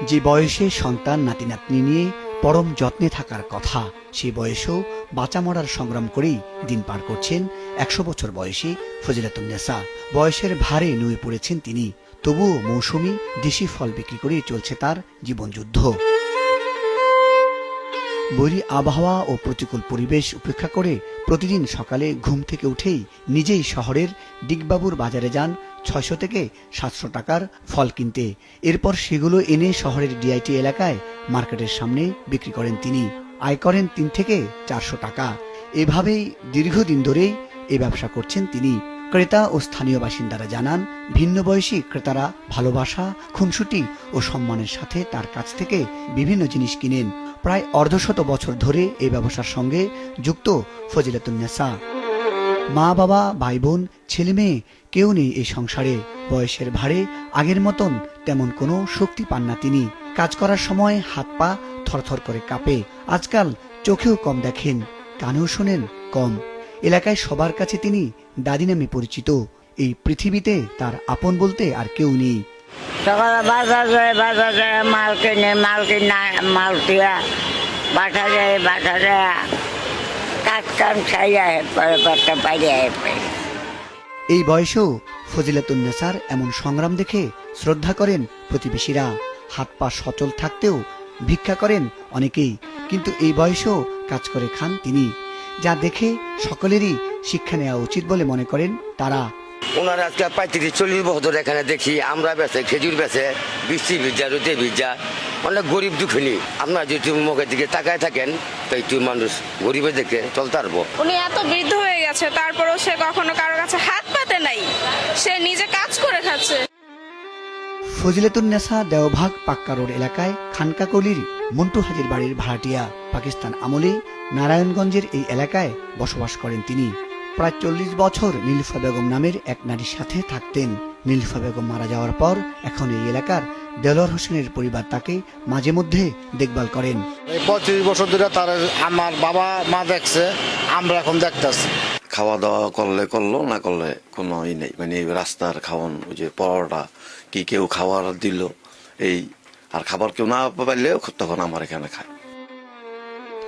যে বয়সে সন্তান নাতি নাতনি নিয়ে পরম যত্নে থাকার কথা, সেই বয়সেও বাঁচা মরার সংগ্রাম করেই দিন পার করছেন ১০০ বছর বয়সী ফজিলাতুন্নেসা। বয়সের ভারে নুয়ে পড়েছেন তিনি, তবুও মৌসুমি দেশি ফল বিক্রি করেই চলছে তার জীবনযুদ্ধ। বৈরী আবহাওয়া ও প্রতিকূল পরিবেশ উপেক্ষা করে প্রতিদিন সকালে ঘুম থেকে উঠেই নিজেই শহরের ডিগবাবুর বাজারে যান ৬০০ থেকে ৭০০ টাকার ফল কিনতে। এরপর সেগুলো এনে শহরের ডিআইটি এলাকায় মার্কেটের সামনে বিক্রি করেন তিনি। আয় করেন ৩ থেকে ৪০০ টাকা। এভাবেই দীর্ঘদিন ধরেই এই ব্যবসা করছেন তিনি। ক্রেতা ও স্থানীয় বাসিন্দারা জানান, ভিন্ন বয়সী ক্রেতারা ভালোবাসা, খুনসুটি ও সম্মানের সাথে তার কাছ থেকে বিভিন্ন জিনিস কিনেন। প্রায় অর্ধশত বছর ধরে এই ব্যবসার সঙ্গে যুক্ত ফজিলাতুন্নেসা। মা বাবা, ভাই বোন, ছেলে মেয়ে কেউ নেই এই সংসারে। বয়সের ভারে আগের মতন তেমন কোনো শক্তি পান না তিনি। কাজ করার সময় হাত পা থরথর করে কাঁপে। আজকাল চোখেও কম দেখেন, কানেও শোনেন কম। এলাকায় সবার কাছে তিনি দাদি নামে পরিচিত। এই পৃথিবীতে তার আপন বলতে আর কেউ নেই। সকালে বাজারে মাল কিনে মাল দিয়া বাজারে কাজ কাম খাইয়া পরে পেটটা পাইয়া এই বয়সেও ফজিলাতুন্নেসার এমন সংগ্রাম দেখে শ্রদ্ধা করেন প্রতিবেশীরা। হাত পা সচল থাকতেও ভিক্ষা করেন অনেকেই, কিন্তু এই বয়সেও কাজ করে খান তিনি, যা দেখে সকলেরই শিক্ষা নেওয়া উচিত বলে মনে করেন তারা। ওনার আজকে ৩৫-৪০ বছর এখানে দেখি আমরা বেছে খেজুর বেছে, বৃষ্টি ভিজা, রোদে ভিজা, অনেক গরিব দুঃখিনী। আপনার যদি মুখের দিকে তাকায় থাকেন তো একটু মানুষ গরিবের দিকে চলতে পারবো। উনি এত বৃদ্ধ হয়ে গেছে, তারপরেও সে কখনো কারোর কাছে হাত পাতে নাই, সে নিজে কাজ করে খাচ্ছে। ফজিলাতুন্নেসা দেওভাগ পাক্কা রোড এলাকায় খানকাকলির মন্টু হাজির বাড়ির ভাড়াটিয়া। পাকিস্তান আমলে নারায়ণগঞ্জের এই এলাকায় বসবাস করেন তিনি। প্রায় ৪০ বছর নীলুফা বেগম নামের এক নারীর সাথে থাকতেন। নীলুফা বেগম মারা যাওয়ার পর এখন এই এলাকার দেলোয়ার হোসেনের পরিবার তাকে মাঝে মধ্যে দেখভাল করেন। ৩৫ বছর ধরে তার আমার বাবা মা দেখছে, আমরা এখন দেখতেছি। খাওয়া দাওয়া করলে করলো, না করলে কোনো ই নেই। মানে রাস্তার খাওয়ান, ওই যে পরোটা কি কেউ খাবার দিল, এই আর খাবার কেউ না পাইলেও তখন আমার এখানে খায়।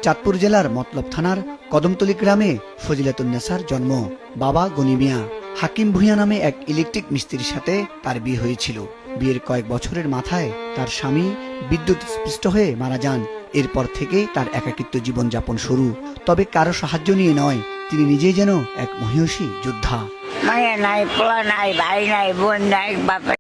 চাঁদপুর জেলার মতলব থানার কদমতলী গ্রামে ফজিলাতুন্নেসার জন্ম। বাবা গনি মিয়া। হাকিম ভুঁইয়া নামে এক ইলেকট্রিক মিস্ত্রির সাথে তার বিয়ে হয়েছিল। বিয়ের কয়েক বছরের মাথায় তার স্বামী বিদ্যুৎ স্পৃষ্ট হয়ে মারা যান। এরপর থেকেই তার একাকিত্ব জীবনযাপন শুরু। তবে কারো সাহায্য নিয়ে নয়, তিনি নিজেই যেন এক মহিষী যোদ্ধা। মায়া নাই, পোলা নাই, ভাই নাই, বোন নাই, বাপে